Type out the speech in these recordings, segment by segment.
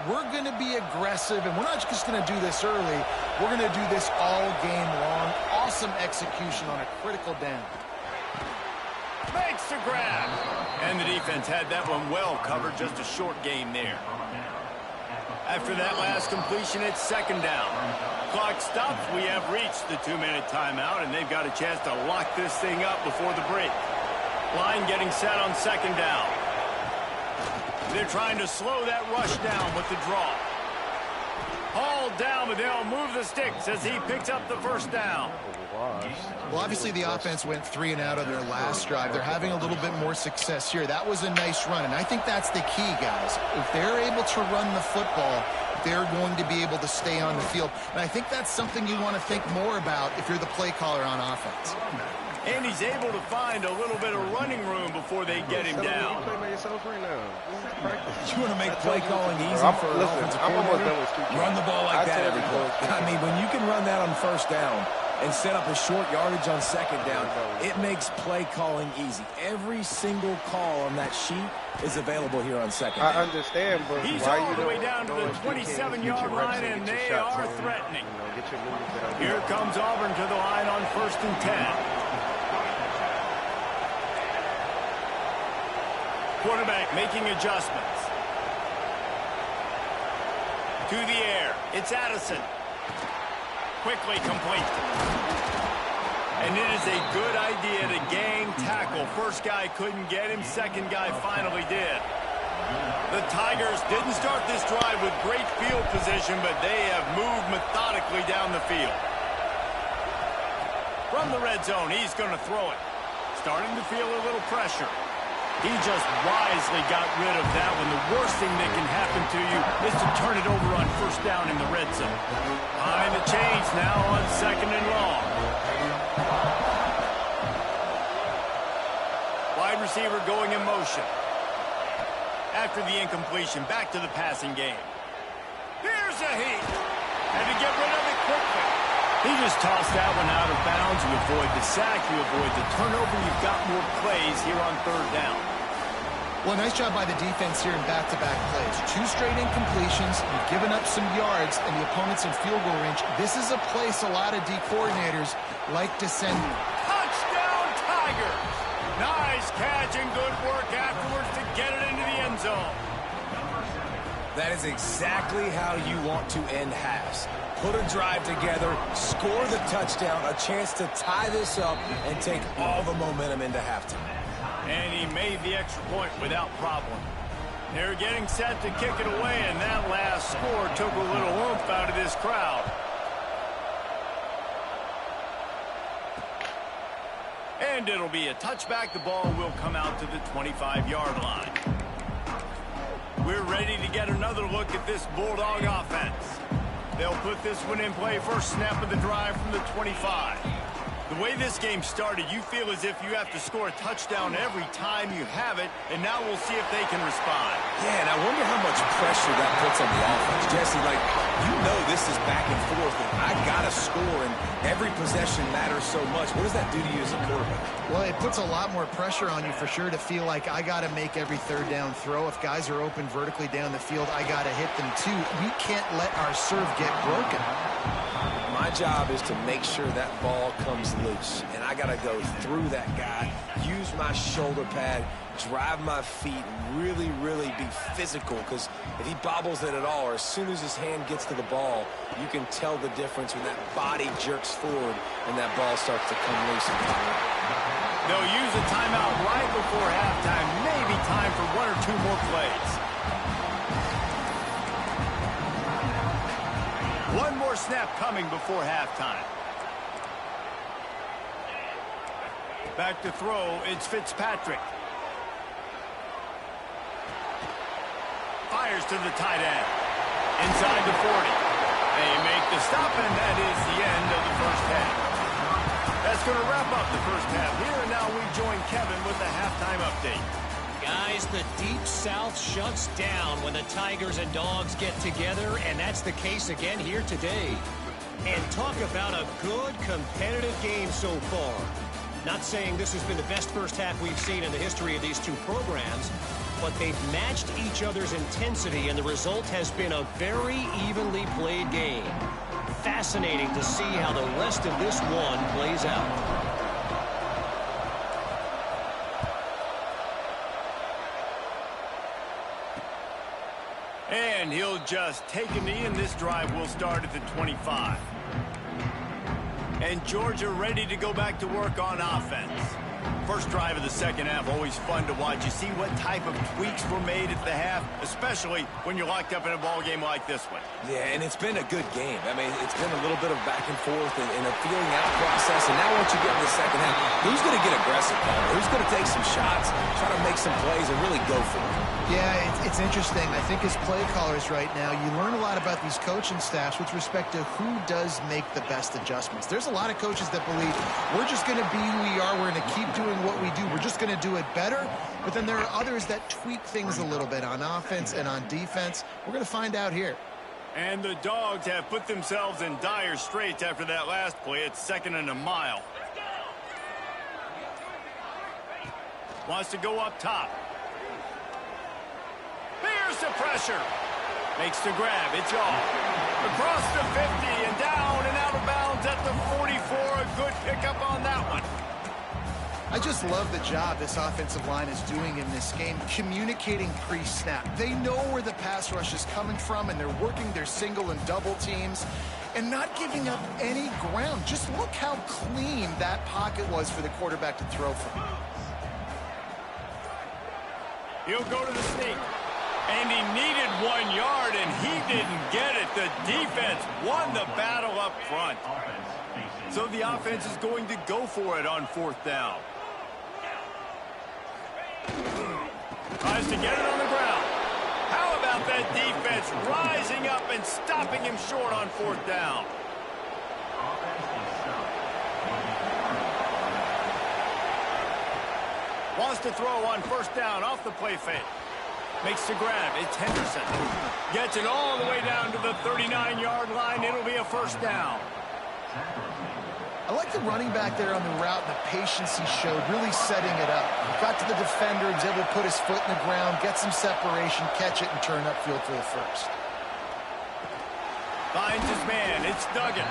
we're going to be aggressive, and we're not just going to do this early. We're going to do this all game long. Awesome execution on a critical down. Makes the grab. And the defense had that one well covered. Just a short game there. After that last completion, it's second down. Clock stops. We have reached the 2-minute timeout, and they've got a chance to lock this thing up before the break. Line getting set on second down. They're trying to slow that rush down with the draw. Hauled down, but they'll move the sticks as he picks up the first down. Well, obviously the offense went 3 and out on their last drive. They're having a little bit more success here. That was a nice run, and I think that's the key, guys. If they're able to run the football, they're going to be able to stay on the field. And I think that's something you want to think more about if you're the play caller on offense. And he's able to find a little bit of running room before they get him down. You want to make play calling easy for an offensive coordinator? Run the ball like that every play. I mean, when you can run that on first down and set up a short yardage on second down, it makes play calling easy. Every single call on that sheet is available here on second down. I understand, but he's all the way down to the 27-yard line, and they are threatening. Here comes Auburn to the line on 1st and 10. Quarterback making adjustments. To the air. It's Addison. Quickly complete. And it is a good idea to gang tackle. First guy couldn't get him. Second guy finally did. The Tigers didn't start this drive with great field position, but they have moved methodically down the field. From the red zone, he's going to throw it. Starting to feel a little pressure. He just wisely got rid of that one. The worst thing that can happen to you is to turn it over on first down in the red zone. Behind the chains now on second and long. Wide receiver going in motion. After the incompletion, back to the passing game. Here's a heat. Had to get rid of it quickly. He just tossed that one out of bounds. You avoid the sack, you avoid the turnover. You've got more plays here on third down. Well, nice job by the defense here in back-to-back plays. 2 straight incompletions. You've given up some yards, and the opponent's in field goal range. This is a place a lot of D coordinators like to send. Touchdown, Tigers! Nice catch and good work afterwards to get it into the end zone. That is exactly how you want to end halves. Put a drive together, score the touchdown, a chance to tie this up, and take all the momentum into halftime. And he made the extra point without problem. They're getting set to kick it away, and that last score took a little oomph out of this crowd. And it'll be a touchback. The ball will come out to the 25-yard line. We're ready to get another look at this Bulldog offense. They'll put this one in play. First snap of the drive from the 25. The way this game started, you feel as if you have to score a touchdown every time you have it, and now we'll see if they can respond. Yeah, and I wonder how much pressure that puts on the offense. Jesse, like, you know this is back and forth, and I got to score, and every possession matters so much. What does that do to you as a quarterback? Well, it puts a lot more pressure on you for sure to feel like I got to make every third down throw. If guys are open vertically down the field, I got to hit them too. We can't let our serve get broken. My job is to make sure that ball comes loose, and I got to go through that guy, use my shoulder pad, drive my feet, really, really be physical, because if he bobbles it at all, or as soon as his hand gets to the ball, you can tell the difference when that body jerks forward and that ball starts to come loose. They'll use a timeout right before halftime, maybe time for 1 or 2 more plays. One more snap coming before halftime. Back to throw, it's Fitzpatrick. Fires to the tight end. Inside the 40. They make the stop, and that is the end of the first half. That's going to wrap up the first half here, and now we join Kevin with the halftime update. Guys, the Deep South shuts down when the Tigers and Dogs get together, and that's the case again here today. And talk about a good competitive game so far. Not saying this has been the best first half we've seen in the history of these two programs, but they've matched each other's intensity, and the result has been a very evenly played game. Fascinating to see how the rest of this one plays out. And he'll just take a knee, and this drive will start at the 25. And Georgia ready to go back to work on offense. First drive of the second half, always fun to watch. You see what type of tweaks were made at the half, especially when you're locked up in a ball game like this one. Yeah, and it's been a good game. I mean, it's been a little bit of back and forth and a feeling out process. And now once you get in the second half, who's going to get aggressive, Palmer? Who's going to take some shots, try to make some plays, and really go for it? Yeah, it's interesting. I think as play callers right now, you learn a lot about these coaching staffs with respect to who does make the best adjustments. There's a lot of coaches that believe we're just going to be who we are. We're going to keep doing what we do. We're just going to do it better. But then there are others that tweak things a little bit on offense and on defense. We're going to find out here. And the Dogs have put themselves in dire straits after that last play. It's 2nd and a mile. Wants to go up top. Here's the pressure. Makes the grab. It's off. Across the 50 and down and out of bounds at the 44. A good pickup on that one. I just love the job this offensive line is doing in this game, communicating pre-snap. They know where the pass rush is coming from, and they're working their single and double teams and not giving up any ground. Just look how clean that pocket was for the quarterback to throw from. He'll go to the sneak. And he needed 1 yard, and he didn't get it. The defense won the battle up front. So the offense is going to go for it on 4th down. Tries to get it on the ground. How about that defense rising up and stopping him short on 4th down? Wants to throw on 1st down off the play fake. Makes the grab. It's Henderson. Gets it all the way down to the 39-yard line. It'll be a 1st down. I like the running back there on the route and the patience he showed, really setting it up. Got to the defender, was able to put his foot in the ground, get some separation, catch it, and turn upfield for the 1st. Finds his man. It's Duggan.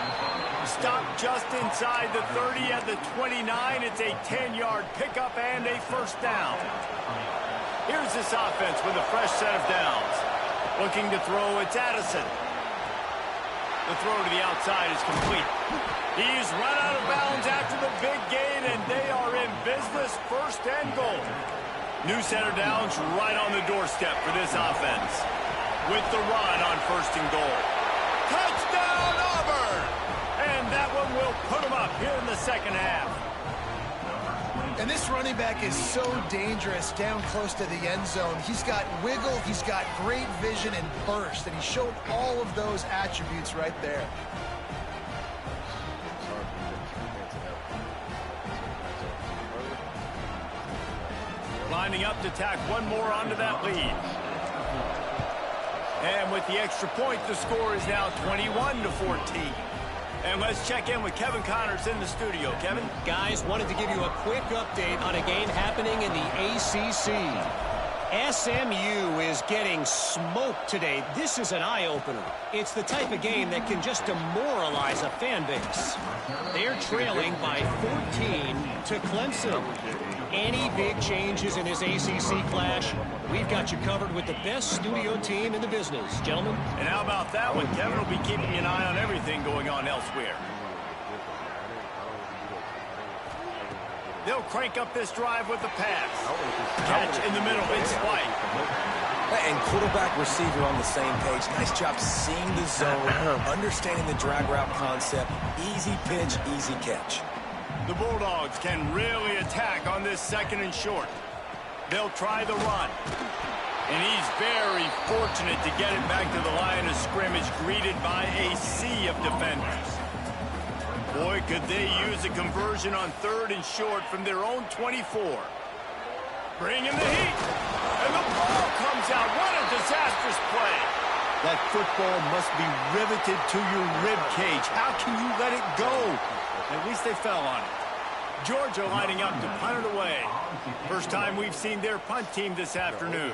Stopped just inside the 30 at the 29. It's a 10-yard pickup and a 1st down. Here's this offense with a fresh set of downs. Looking to throw, it's Addison. The throw to the outside is complete. He's run out of bounds after the big gain, and they are in business, 1st and goal. New set of downs right on the doorstep for this offense. With the run on 1st and goal. Touchdown, Auburn! And that one will put them up here in the second half. And this running back is so dangerous down close to the end zone. He's got wiggle, he's got great vision and burst, and he showed all of those attributes right there. Lining up to tack one more onto that lead. And with the extra point, the score is now 21-14. And let's check in with Kevin Connors in the studio. Kevin? Guys, wanted to give you a quick update on a game happening in the ACC. SMU is getting smoked today. This is an eye-opener. It's the type of game that can just demoralize a fan base. They're trailing by 14 to Clemson. Any big changes in this ACC clash, we've got you covered with the best studio team in the business. Gentlemen? And how about that one? Kevin will be keeping an eye on everything going on elsewhere. They'll crank up this drive with the pass. Catch in the middle. It's White. And quarterback receiver on the same page. Nice job seeing the zone, understanding the drag route concept. Easy pitch, easy catch. The Bulldogs can really attack on this 2nd and short. They'll try the run. And he's very fortunate to get it back to the line of scrimmage, greeted by a sea of defenders. Boy, could they use a conversion on 3rd and short from their own 24. Bring in the heat. And the ball comes out. What a disastrous play. That football must be riveted to your rib cage. How can you let it go? At least they fell on it. Georgia lining up to punt it away. First time we've seen their punt team this afternoon.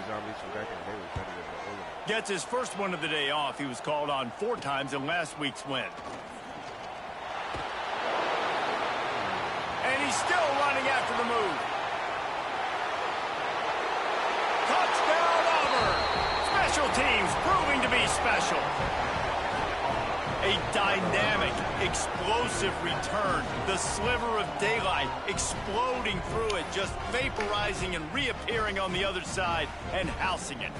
Gets his first one of the day off. He was called on 4 times in last week's win. And he's still running after the move. Touchdown Auburn! Special teams proving to be special. A dynamic, explosive return. The sliver of daylight exploding through it, just vaporizing and reappearing on the other side and housing it.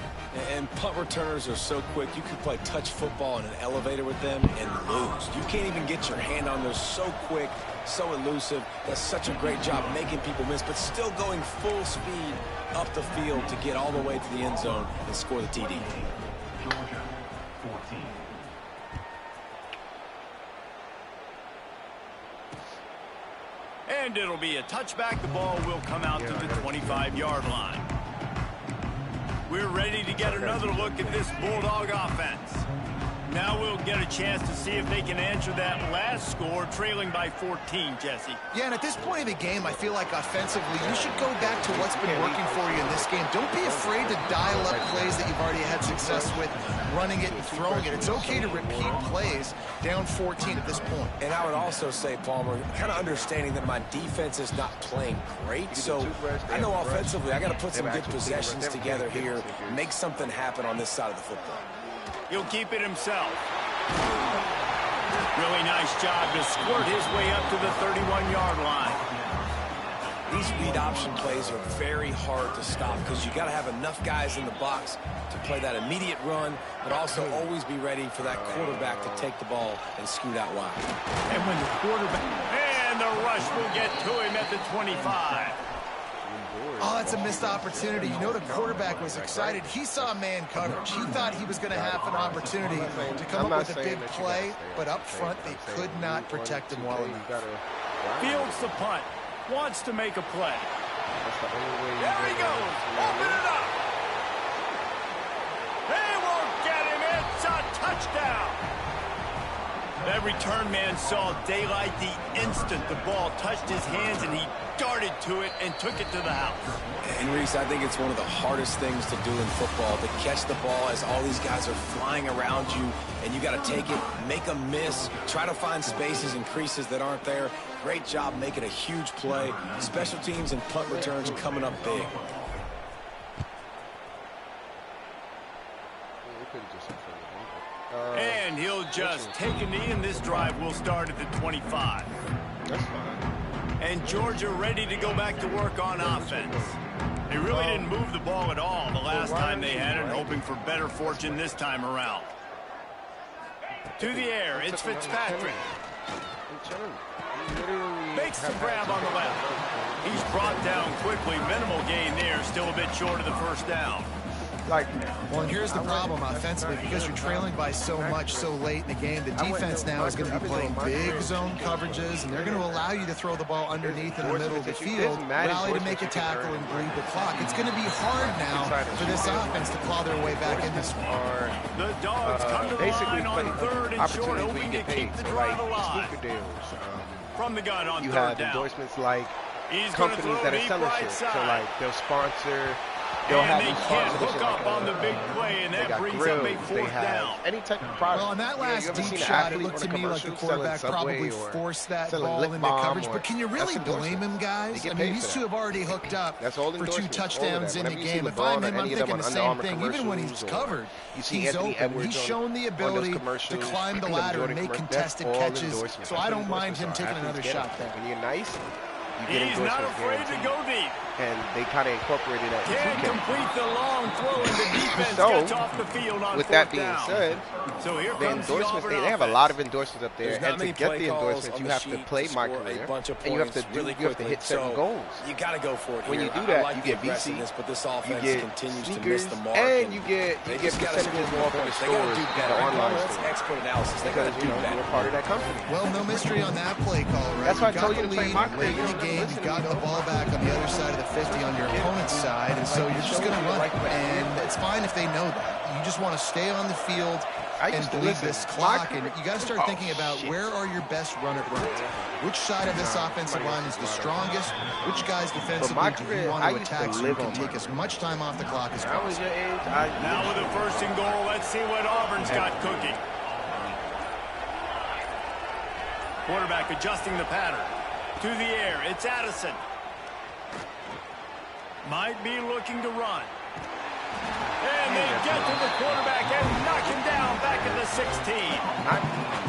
And punt returners are so quick, you can play touch football in an elevator with them and lose. You can't even get your hand on them. So quick, so elusive. Does such a great job making people miss, but still going full speed up the field to get all the way to the end zone and score the TD. Georgia, 14. And it'll be a touchback. The ball will come out to the 25-yard line. We're ready to get another look at this Bulldog offense. Now we'll get a chance to see if they can answer that last score, trailing by 14, Jesse. Yeah, and at this point of the game, I feel like offensively, you should go back to what's been working for you in this game. Don't be afraid to dial up plays that you've already had success with, running it and throwing it. It's okay to repeat plays down 14 at this point. And I would also say, Palmer, kind of understanding that my defense is not playing great. So I know offensively, I got to put some good possessions together here, make something happen on this side of the football. He'll keep it himself. Really nice job to squirt his way up to the 31-yard line. These read option plays are very hard to stop because you got to have enough guys in the box to play that immediate run, but also always be ready for that quarterback to take the ball and scoot out wide. And when the quarterback... And the rush will get to him at the 25. Oh, that's a missed opportunity. You know the quarterback was excited. He saw man coverage. He thought he was going to have an opportunity to come up with a big play, but up front they could not protect him well enough. Fields the punt. Wants to make a play. There he goes. Open it up. They won't get him. It's a touchdown. That return man saw daylight the instant the ball touched his hands, and he darted to it and took it to the house. And Reese, I think it's one of the hardest things to do in football, to catch the ball as all these guys are flying around you, and you got to take it, make a miss, try to find spaces and creases that aren't there. Great job making a huge play. Special teams and punt returns coming up big. And he'll just take a knee, and this drive will start at the 25. That's fine. And Georgia ready to go back to work on offense. They really didn't move the ball at all the last time they had it, hoping for better fortune this time around. To the air, it's Fitzpatrick. Makes the grab on the left. He's brought down quickly. Minimal gain there, still a bit short of the first down. Well, and here's the problem offensively, because you're trailing by so much so late in the game, the defense now is going to be playing big zone coverages, and they're going to allow you to throw the ball underneath in the middle of the field, rally to make a tackle and bleed the clock. It's going to be hard now for this offense to claw their way back in this one. The Dogs come to the line on 3rd and short, hoping to keep the drive alive. From the gun on 3rd down. You have endorsements like companies that are selling shit. So like they'll sponsor. And they can't hook up on the big play, and that brings up a 4th down. Any type of product. Well, on that last deep shot, it looked to me like the quarterback probably forced that ball into coverage. But can you really blame him, guys? I mean, these two have already hooked up for 2 touchdowns in the game. If I'm him, I'm thinking the same thing. Even when he's covered, he's open. He's shown the ability to climb the ladder and make contested catches. So I don't mind him taking another shot there. When you're nice, you get He's not afraid to go deep. And they kind of incorporated that. Can't complete the long throw, and the defense gets off the field on 4th down. With that being said, so here the endorsements, they have a lot of endorsements up there, and to get the endorsements, you have to play my career, and you have to hit certain goals. You got to go for it. When you do that, you get VC, but this offense you get continues to sneakers, miss the mark, and you get percentages more from the stores, the online stores. Expert analysis, because you're part of that company. Well, no mystery on that play call, right? That's why I told you to play my career. Late in the game, you got the ball back on the other side of the 50 on your opponent's side, and so you're just going to run it. And it's fine if they know that. You just want to stay on the field, and bleed this clock. And you got to start thinking about where are your best run-at-runs. Which side of this offensive line is the strongest? Which guys defensively do you want to attack so you can take as much time off the clock as possible? Now with a 1st and goal, let's see what Auburn's got cooking. Quarterback adjusting the pattern. To the air, it's Addison. Might be looking to run. And they get to the quarterback and knock him down back at the 16.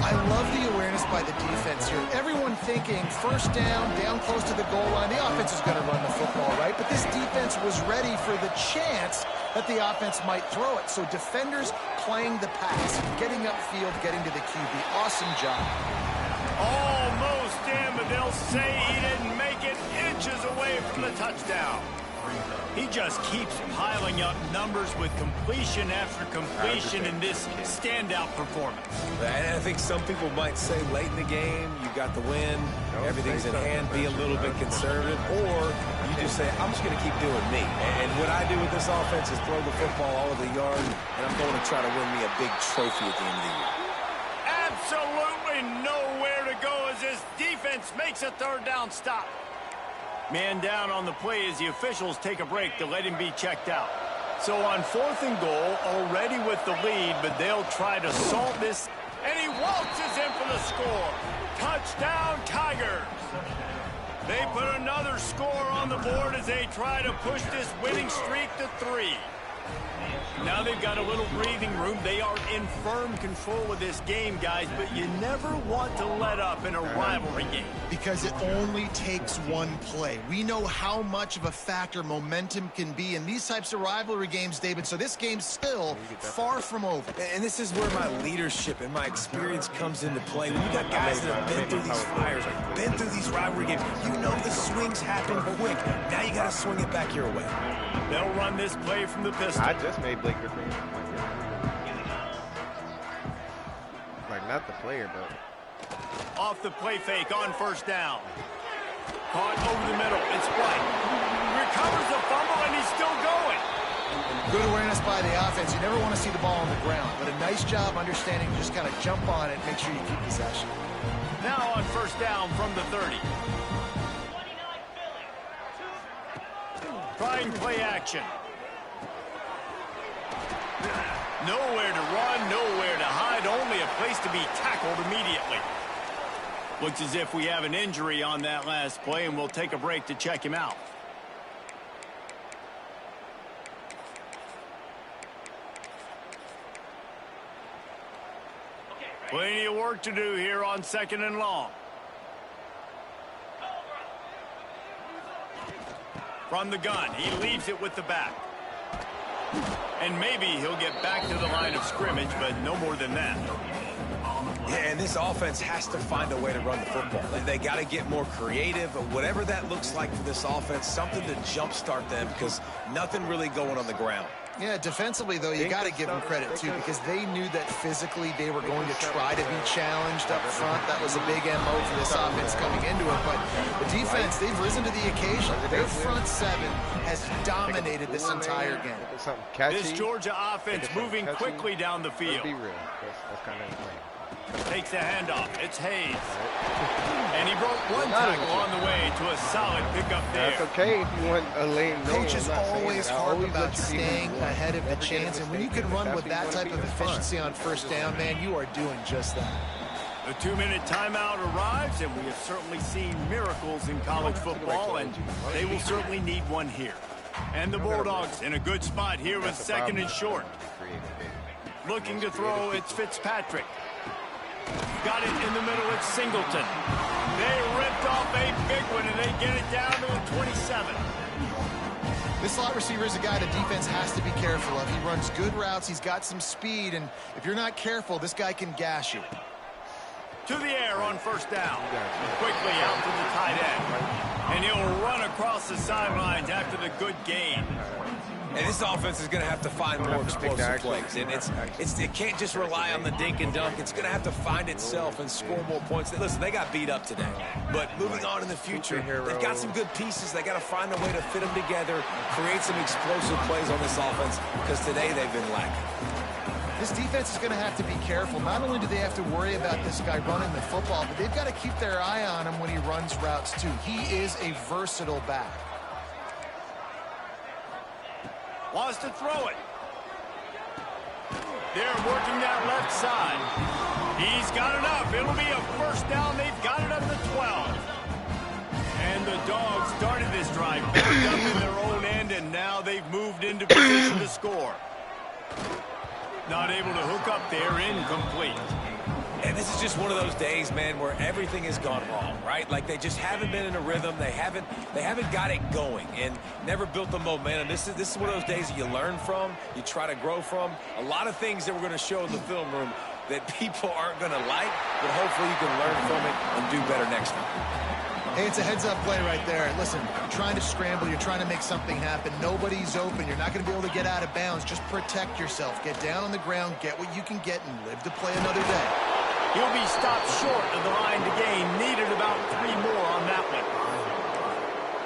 I love the awareness by the defense here. Everyone thinking 1st down close to the goal line. The offense is going to run the football, right? But this defense was ready for the chance that the offense might throw it. So defenders playing the pass, getting upfield, getting to the QB. Awesome job. Almost in, but they'll say he didn't make it inches away from the touchdown. He just keeps piling up numbers with completion after completion in this standout performance. And I think some people might say late in the game, you got the win, everything's in hand, be a little bit conservative, or you just say, I'm just going to keep doing me. And what I do with this offense is throw the football all over the yard, and I'm going to try to win me a big trophy at the end of the year. Absolutely nowhere to go as this defense makes a 3rd down stop. Man down on the play as the officials take a break to let him be checked out. So on 4th and goal, already with the lead, but they'll try to salt this, and he waltzes in for the score. Touchdown, Tigers. They put another score on the board as they try to push this winning streak to 3. Now they've got a little breathing room. They are in firm control of this game, guys, but you never want to let up in a rivalry game. Because it only takes one play. We know how much of a factor momentum can be in these types of rivalry games, David, so this game's still far from over. And this is where my leadership and my experience comes into play. When you got guys that have been through these fires, been through these rivalry games, you know the swings happen quick. Now you got to swing it back your way. They'll run this play from the pistol. I just made Blake Griffin. Like, not the player, but... Off the play fake on 1st down. Caught over the middle. It's White. Recovers the fumble, and he's still going. Good awareness by the offense. You never want to see the ball on the ground, but a nice job understanding to just kind of jump on it, make sure you keep possession. Now on 1st down from the 30. Trying play action. Nowhere to run, nowhere to hide, only a place to be tackled immediately. Looks as if we have an injury on that last play, and we'll take a break to check him out. Plenty of work to do here on 2nd and long. From the gun, he leaves it with the back. And maybe he'll get back to the line of scrimmage, but no more than that. Yeah, and this offense has to find a way to run the football. They got to get more creative, but whatever that looks like for this offense, something to jumpstart them, because nothing really going on the ground. Yeah, defensively, though, you got to give them credit, too, because they knew that physically they were going to try to be challenged up front. That was a big MO for this offense coming into it. But the defense, they've risen to the occasion. Their front 7 has dominated this entire game. This Georgia offense moving quickly down the field. Be real. That's kind of insane. Takes the handoff. It's Hayes. And he broke one tackle on the way to a solid pickup there. That's okay if you want a lane. Coach is always hard about staying ahead of the chains, and when you can run with that type of efficiency on 1st down, man, you are doing just that. The 2-minute timeout arrives, and we have certainly seen miracles in college football, and they will certainly need one here. And the Bulldogs in a good spot here with 2nd and short. Looking to throw, it's Fitzpatrick. Got it in the middle, it's Singleton. They ripped off a big one, and they get it down to the 27. This slot receiver is a guy the defense has to be careful of. He runs good routes, he's got some speed, and if you're not careful, this guy can gash you. To the air on 1st down. Quickly out to the tight end. And he'll run across the sidelines after the good gain. And this offense is going to have to find more explosive plays. And it can't just rely on the dink and dunk. It's going to have to find itself and score more points. Listen, they got beat up today. But moving on in the future, they've got some good pieces. They got to find a way to fit them together, create some explosive plays on this offense, because today they've been lacking. This defense is going to have to be careful. Not only do they have to worry about this guy running the football, but they've got to keep their eye on him when he runs routes too. He is a versatile back. Wants to throw it. They're working that left side. He's got enough. It'll be a first down. They've got it up to 12. And the Dogs started this drive backed up in their own end, and now they've moved into position to score. Not able to hook up there, incomplete. And this is just one of those days, man, where everything has gone wrong, right? Like they just haven't been in a rhythm. They haven't got it going and never built the momentum. This is one of those days that you learn from, you try to grow from. A lot of things that we're going to show in the film room that people aren't going to like, but hopefully you can learn from it and do better next time. Hey, it's a heads-up play right there. Listen, you're trying to scramble. You're trying to make something happen. Nobody's open. You're not going to be able to get out of bounds. Just protect yourself. Get down on the ground, get what you can get, and live to play another day. He'll be stopped short of the line to gain. Needed about 3 more on that one.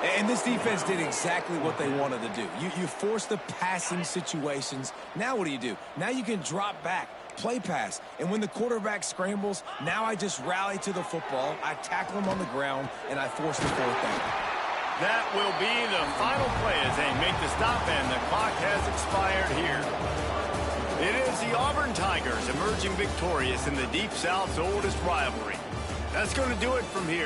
And this defense did exactly what they wanted to do. You force the passing situations. Now what do? Now you can drop back. Play pass, and when the quarterback scrambles, now I just rally to the football, I tackle him on the ground, and I force the fourth down. That will be the final play as they make the stop, and the clock has expired here. It is the Auburn Tigers emerging victorious in the Deep South's oldest rivalry. That's going to do it from here